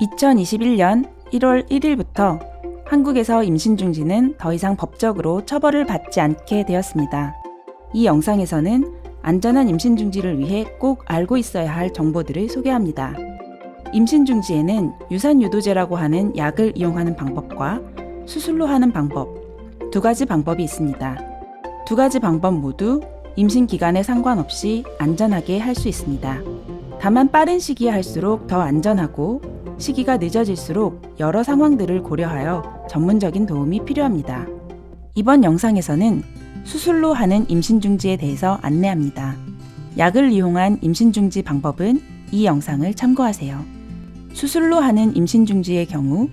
2021년 1월 1일부터 한국에서 임신 중지는 더 이상 법적으로 처벌을 받지 않게 되었습니다. 이 영상에서는 안전한 임신 중지를 위해 꼭 알고 있어야 할 정보들을 소개합니다. 임신 중지에는 유산 유도제라고 하는 약을 이용하는 방법과 수술로 하는 방법, 두 가지 방법이 있습니다. 두 가지 방법 모두 임신 기간에 상관없이 안전하게 할 수 있습니다. 다만 빠른 시기에 할수록 더 안전하고 시기가 늦어질수록 여러 상황들을 고려하여 전문적인 도움이 필요합니다. 이번 영상에서는 수술로 하는 임신 중지에 대해서 안내합니다. 약을 이용한 임신 중지 방법은 이 영상을 참고하세요. 수술로 하는 임신 중지의 경우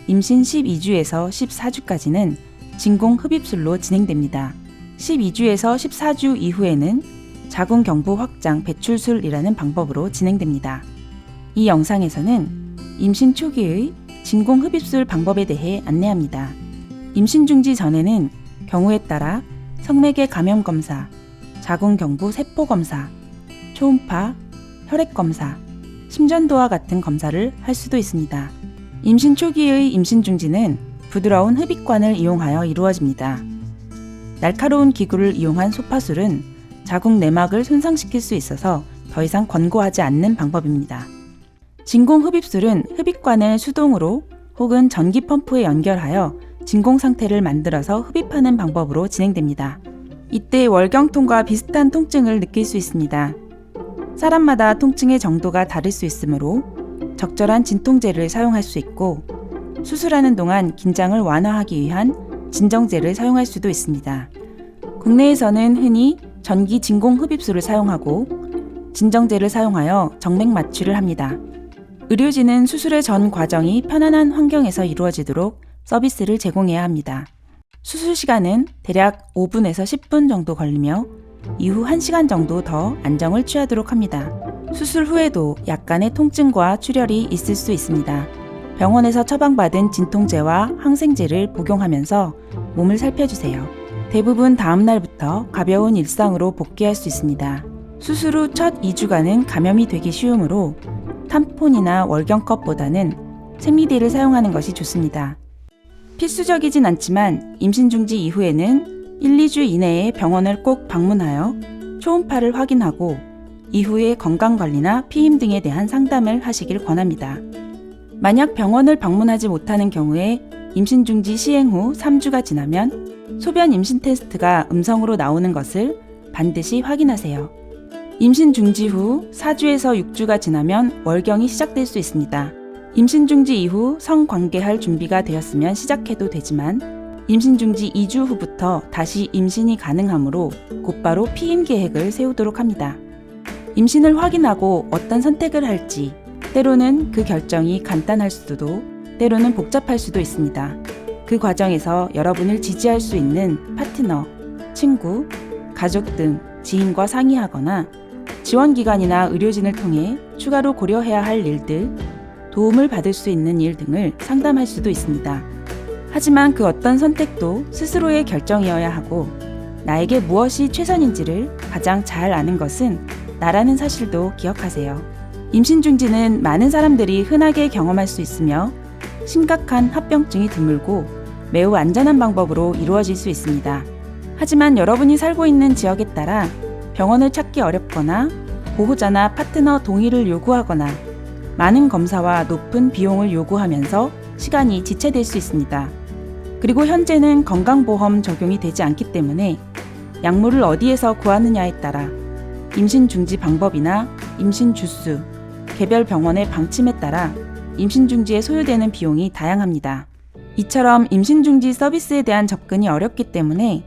임신 12주에서 14주까지는 진공 흡입술로 진행됩니다. 12주에서 14주 이후에는 자궁 경부 확장 배출술이라는 방법으로 진행됩니다. 이 영상에서는 임신 초기의 진공 흡입술 방법에 대해 안내합니다. 임신 중지 전에는 경우에 따라 성매개 감염 검사, 자궁 경부 세포 검사, 초음파, 혈액 검사, 심전도와 같은 검사를 할 수도 있습니다. 임신 초기의 임신 중지는 부드러운 흡입관을 이용하여 이루어집니다. 날카로운 기구를 이용한 소파술은 자궁 내막을 손상시킬 수 있어서 더 이상 권고하지 않는 방법입니다. 진공 흡입술은 흡입관을 수동으로 혹은 전기 펌프에 연결하여 진공 상태를 만들어서 흡입하는 방법으로 진행됩니다. 이때 월경통과 비슷한 통증을 느낄 수 있습니다. 사람마다 통증의 정도가 다를 수 있으므로 적절한 진통제를 사용할 수 있고 수술하는 동안 긴장을 완화하기 위한 진정제를 사용할 수도 있습니다. 국내에서는 흔히 전기 진공 흡입술을 사용하고 진정제를 사용하여 정맥 마취를 합니다. 의료진은 수술의 전 과정이 편안한 환경에서 이루어지도록 서비스를 제공해야 합니다. 수술 시간은 대략 5분에서 10분 정도 걸리며 이후 1시간 정도 더 안정을 취하도록 합니다. 수술 후에도 약간의 통증과 출혈이 있을 수 있습니다. 병원에서 처방받은 진통제와 항생제를 복용하면서 몸을 살펴주세요. 대부분 다음 날부터 가벼운 일상으로 복귀할 수 있습니다. 수술 후 첫 2주간은 감염이 되기 쉬우므로 탐폰이나 월경컵보다는 생리대를 사용하는 것이 좋습니다. 필수적이진 않지만 임신 중지 이후에는 1, 2주 이내에 병원을 꼭 방문하여 초음파를 확인하고 이후의 건강관리나 피임 등에 대한 상담을 하시길 권합니다. 만약 병원을 방문하지 못하는 경우에 임신 중지 시행 후 3주가 지나면 소변 임신 테스트가 음성으로 나오는 것을 반드시 확인하세요. 임신 중지 후 4주에서 6주가 지나면 월경이 시작될 수 있습니다. 임신 중지 이후 성관계할 준비가 되었으면 시작해도 되지만 임신 중지 2주 후부터 다시 임신이 가능하므로 곧바로 피임 계획을 세우도록 합니다. 임신을 확인하고 어떤 선택을 할지 때로는 그 결정이 간단할 수도 때로는 복잡할 수도 있습니다. 그 과정에서 여러분을 지지할 수 있는 파트너, 친구, 가족 등 지인과 상의하거나 지원기관이나 의료진을 통해 추가로 고려해야 할 일들, 도움을 받을 수 있는 일 등을 상담할 수도 있습니다. 하지만 그 어떤 선택도 스스로의 결정이어야 하고 나에게 무엇이 최선인지를 가장 잘 아는 것은 나라는 사실도 기억하세요. 임신 중지는 많은 사람들이 흔하게 경험할 수 있으며 심각한 합병증이 드물고 매우 안전한 방법으로 이루어질 수 있습니다. 하지만 여러분이 살고 있는 지역에 따라 병원을 찾기 어렵거나 보호자나 파트너 동의를 요구하거나 많은 검사와 높은 비용을 요구하면서 시간이 지체될 수 있습니다. 그리고 현재는 건강보험 적용이 되지 않기 때문에 약물을 어디에서 구하느냐에 따라 임신 중지 방법이나 임신 주수, 개별 병원의 방침에 따라 임신 중지에 소요되는 비용이 다양합니다. 이처럼 임신 중지 서비스에 대한 접근이 어렵기 때문에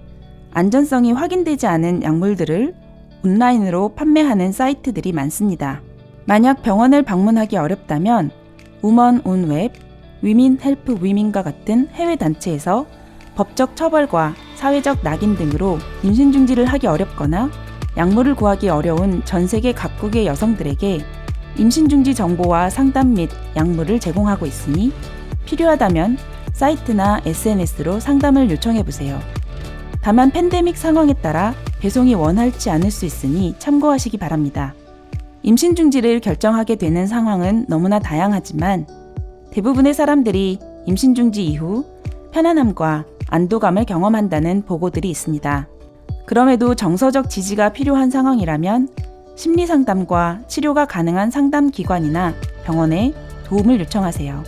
안전성이 확인되지 않은 약물들을 온라인으로 판매하는 사이트들이 많습니다. 만약 병원을 방문하기 어렵다면 우먼 온 웹, 위민 헬프 위민과 같은 해외 단체에서 법적 처벌과 사회적 낙인 등으로 임신 중지를 하기 어렵거나 약물을 구하기 어려운 전 세계 각국의 여성들에게 임신 중지 정보와 상담 및 약물을 제공하고 있으니 필요하다면 사이트나 SNS로 상담을 요청해보세요. 다만 팬데믹 상황에 따라 배송이 원활치 않을 수 있으니 참고하시기 바랍니다. 임신 중지를 결정하게 되는 상황은 너무나 다양하지만 대부분의 사람들이 임신 중지 이후 편안함과 안도감을 경험한다는 보고들이 있습니다. 그럼에도 정서적 지지가 필요한 상황이라면 심리 상담과 치료가 가능한 상담 기관이나 병원에 도움을 요청하세요.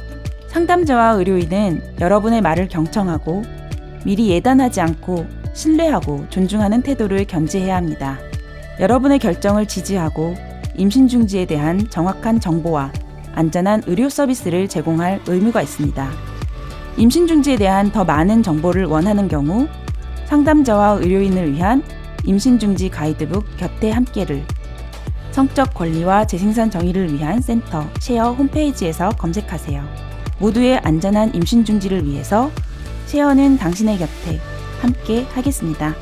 상담자와 의료인은 여러분의 말을 경청하고 미리 예단하지 않고 신뢰하고 존중하는 태도를 견지해야 합니다. 여러분의 결정을 지지하고 임신 중지에 대한 정확한 정보와 안전한 의료 서비스를 제공할 의무가 있습니다. 임신 중지에 대한 더 많은 정보를 원하는 경우 상담자와 의료인을 위한 임신 중지 가이드북 곁에 함께를 성적 권리와 재생산 정의를 위한 센터 쉐어 홈페이지에서 검색하세요. 모두의 안전한 임신 중지를 위해서 쉐어는 당신의 곁에 함께 하겠습니다.